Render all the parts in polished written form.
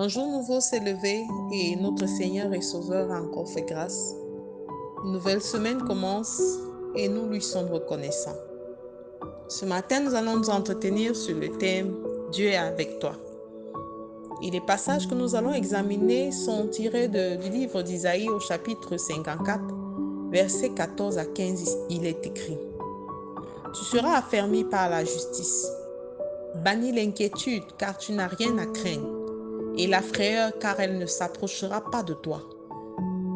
Un jour nouveau s'est levé et notre Seigneur et Sauveur a encore fait grâce. Une nouvelle semaine commence et nous lui sommes reconnaissants. Ce matin, nous allons nous entretenir sur le thème Dieu est avec toi. Et les passages que nous allons examiner sont tirés du livre d'Isaïe au chapitre 54, versets 14 à 15. Il est écrit: Tu seras affermi par la justice. Bannis l'inquiétude car tu n'as rien à craindre, et la frayeur car elle ne s'approchera pas de toi.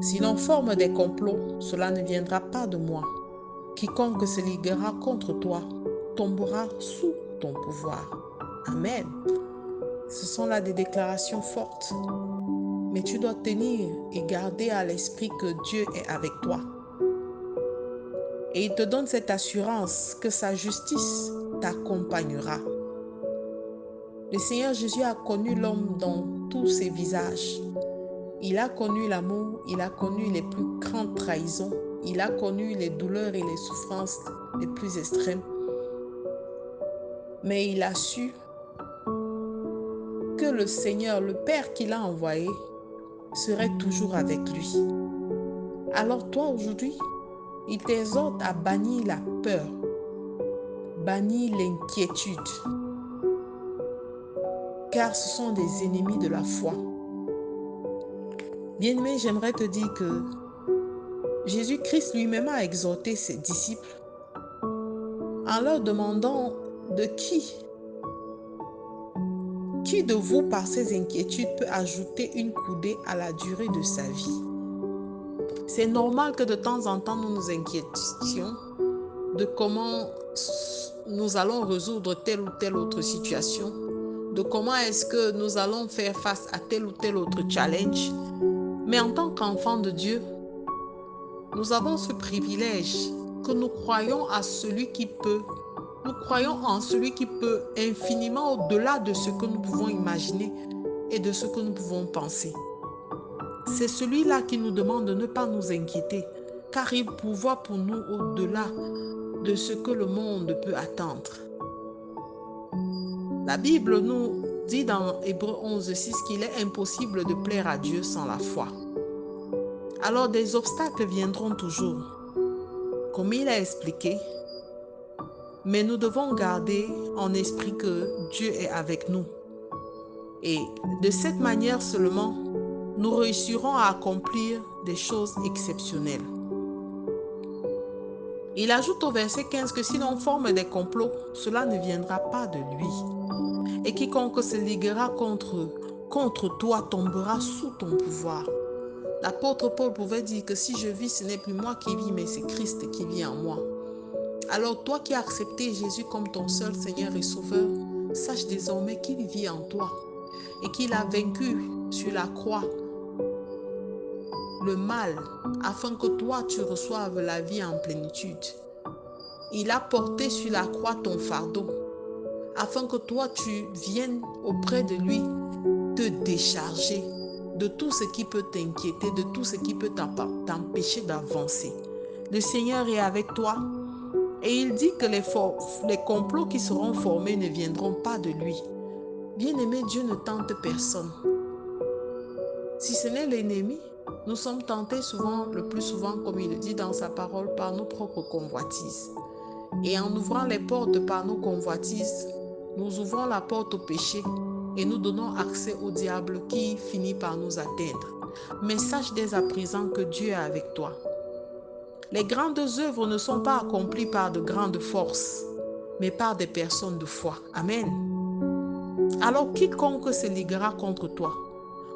Si l'on forme des complots, cela ne viendra pas de moi. Quiconque se liguera contre toi tombera sous ton pouvoir. Amen. Ce sont là des déclarations fortes. Mais tu dois tenir et garder à l'esprit que Dieu est avec toi. Et il te donne cette assurance que sa justice t'accompagnera. Le Seigneur Jésus a connu l'homme dans tous ses visages. Il a connu l'amour, il a connu les plus grandes trahisons, il a connu les douleurs et les souffrances les plus extrêmes. Mais il a su que le Seigneur, le Père qu'il a envoyé, serait toujours avec lui. Alors toi aujourd'hui, il t'exhorte à bannir la peur, bannir l'inquiétude, car ce sont des ennemis de la foi. Bien-aimé, j'aimerais te dire que Jésus-Christ lui-même a exhorté ses disciples en leur demandant de qui de vous par ses inquiétudes peut ajouter une coudée à la durée de sa vie. C'est normal que de temps en temps nous nous inquiétions de comment nous allons résoudre telle ou telle autre situation, de comment est-ce que nous allons faire face à tel ou tel autre challenge. Mais en tant qu'enfants de Dieu, nous avons ce privilège que nous croyons à celui qui peut. Nous croyons en celui qui peut infiniment au-delà de ce que nous pouvons imaginer et de ce que nous pouvons penser. C'est celui-là qui nous demande de ne pas nous inquiéter, car il pourvoit pour nous au-delà de ce que le monde peut attendre. La Bible nous dit dans Hébreux 11:6 qu'il est impossible de plaire à Dieu sans la foi. Alors des obstacles viendront toujours, comme il a expliqué, mais nous devons garder en esprit que Dieu est avec nous. Et de cette manière seulement, nous réussirons à accomplir des choses exceptionnelles. Il ajoute au verset 15 que si l'on forme des complots, cela ne viendra pas de lui. Et quiconque se liguera contre toi tombera sous ton pouvoir. L'apôtre Paul pouvait dire que si je vis, ce n'est plus moi qui vis, mais c'est Christ qui vit en moi. Alors toi qui as accepté Jésus comme ton seul Seigneur et Sauveur, sache désormais qu'il vit en toi et qu'il a vaincu sur la croix le mal afin que toi tu reçoives la vie en plénitude. Il a porté sur la croix ton fardeau afin que toi tu viennes auprès de lui te décharger de tout ce qui peut t'inquiéter, de tout ce qui peut t'empêcher d'avancer. Le Seigneur est avec toi. Et il dit que les complots qui seront formés ne viendront pas de lui. Bien-aimé, Dieu ne tente personne. Si ce n'est l'ennemi, nous sommes tentés souvent, le plus souvent, comme il le dit dans sa parole, par nos propres convoitises. Et en ouvrant les portes par nos convoitises, nous ouvrons la porte au péché et nous donnons accès au diable qui finit par nous atteindre. Mais sache dès à présent que Dieu est avec toi. Les grandes œuvres ne sont pas accomplies par de grandes forces, mais par des personnes de foi. Amen. Alors quiconque se liguera contre toi,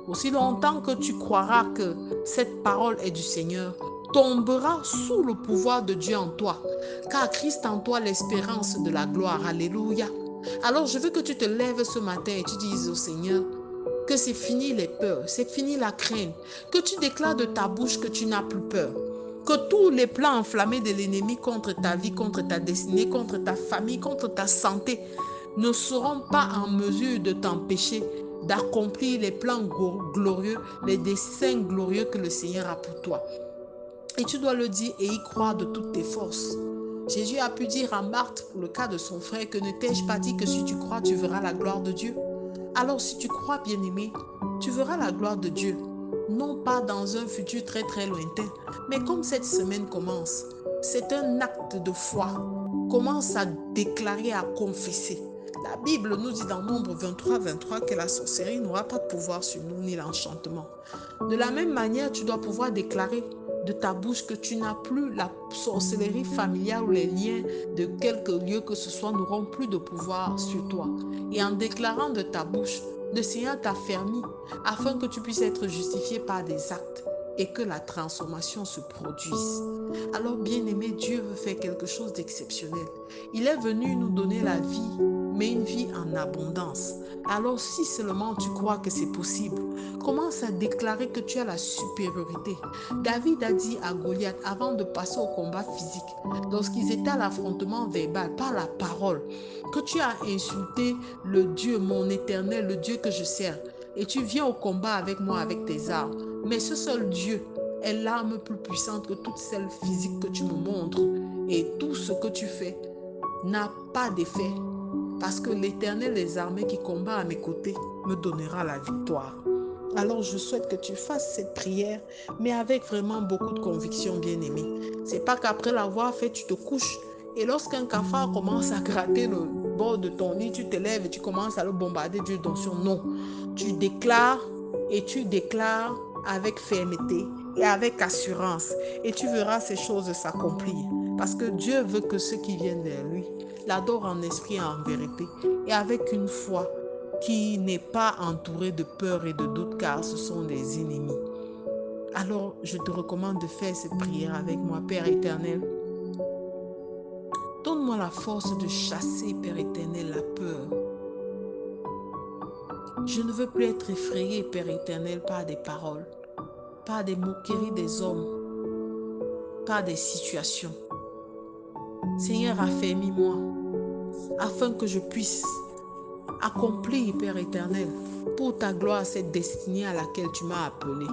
aussi longtemps que tu croiras que cette parole est du Seigneur, tombera sous le pouvoir de Dieu en toi, car Christ en toi l'espérance de la gloire. Alléluia. Alors je veux que tu te lèves ce matin et tu dises au Seigneur que c'est fini les peurs, c'est fini la crainte, que tu déclares de ta bouche que tu n'as plus peur. Que tous les plans enflammés de l'ennemi contre ta vie, contre ta destinée, contre ta famille, contre ta santé ne seront pas en mesure de t'empêcher d'accomplir les plans glorieux, les desseins glorieux que le Seigneur a pour toi. Et tu dois le dire et y croire de toutes tes forces. Jésus a pu dire à Marthe, pour le cas de son frère, que ne t'ai-je pas dit que si tu crois, tu verras la gloire de Dieu? Alors si tu crois, bien-aimé, tu verras la gloire de Dieu. Non pas dans un futur très très lointain, mais comme cette semaine commence, c'est un acte de foi. Commence à déclarer, à confesser. La Bible nous dit dans Nombre 23 que la sorcellerie n'aura pas de pouvoir sur nous, ni l'enchantement. De la même manière, tu dois pouvoir déclarer de ta bouche que tu n'as plus la sorcellerie familiale ou les liens de quelque lieu que ce soit n'auront plus de pouvoir sur toi. Et en déclarant de ta bouche, le Seigneur t'a fermé afin que tu puisses être justifié par des actes et que la transformation se produise. Alors, bien-aimé, Dieu veut faire quelque chose d'exceptionnel. Il est venu nous donner la vie, mais une vie en abondance. Alors, si seulement tu crois que c'est possible, commence à déclarer que tu as la supériorité. David a dit à Goliath, avant de passer au combat physique, lorsqu'ils étaient à l'affrontement verbal, par la parole, que tu as insulté le Dieu, mon éternel, le Dieu que je sers, et tu viens au combat avec moi avec tes armes. Mais ce seul Dieu est l'arme plus puissante que toutes celles physiques que tu me montres. Et tout ce que tu fais n'a pas d'effet. Parce que l'Éternel des armées qui combat à mes côtés me donnera la victoire. Alors je souhaite que tu fasses cette prière, mais avec vraiment beaucoup de conviction, bien-aimé. C'est pas qu'après l'avoir fait, tu te couches. Et lorsqu'un cafard commence à gratter le bord de ton lit, tu te lèves et tu commences à le bombarder d'une tension. Non. Tu déclares et tu déclares avec fermeté et avec assurance. Et tu verras ces choses s'accomplir. Parce que Dieu veut que ceux qui viennent vers lui l'adorent en esprit et en vérité. Et avec une foi qui n'est pas entourée de peur et de doute, car ce sont des ennemis. Alors, je te recommande de faire cette prière avec moi, Père éternel. Donne-moi la force de chasser, Père éternel, la peur. Je ne veux plus être effrayé, Père éternel, par des paroles, par des moqueries des hommes, par des situations. Seigneur, affermis-moi, afin que je puisse accomplir, Père éternel, pour ta gloire, cette destinée à laquelle tu m'as appelé.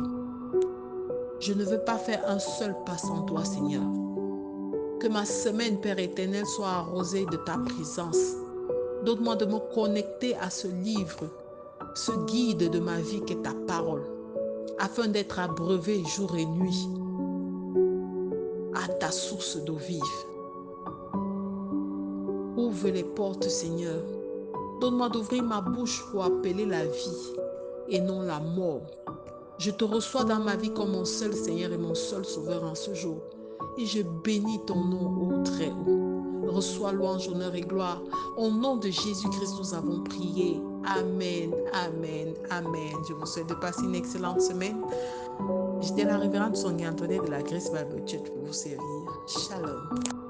Je ne veux pas faire un seul pas sans toi, Seigneur. Que ma semaine, Père éternel, soit arrosée de ta présence. Donne-moi de me connecter à ce livre, ce guide de ma vie qu'est ta parole, afin d'être abreuvé jour et nuit à ta source d'eau vive. Ouvre les portes, Seigneur. Donne-moi d'ouvrir ma bouche pour appeler la vie et non la mort. Je te reçois dans ma vie comme mon seul Seigneur et mon seul Sauveur en ce jour. Et je bénis ton nom, ô très haut. Reçois louange, honneur et gloire. Au nom de Jésus-Christ, nous avons prié. Amen, amen, amen. Je vous souhaite de passer une excellente semaine. J'étais la révérende Sonia Antoinette de la Grace Bible Church pour vous servir. Shalom.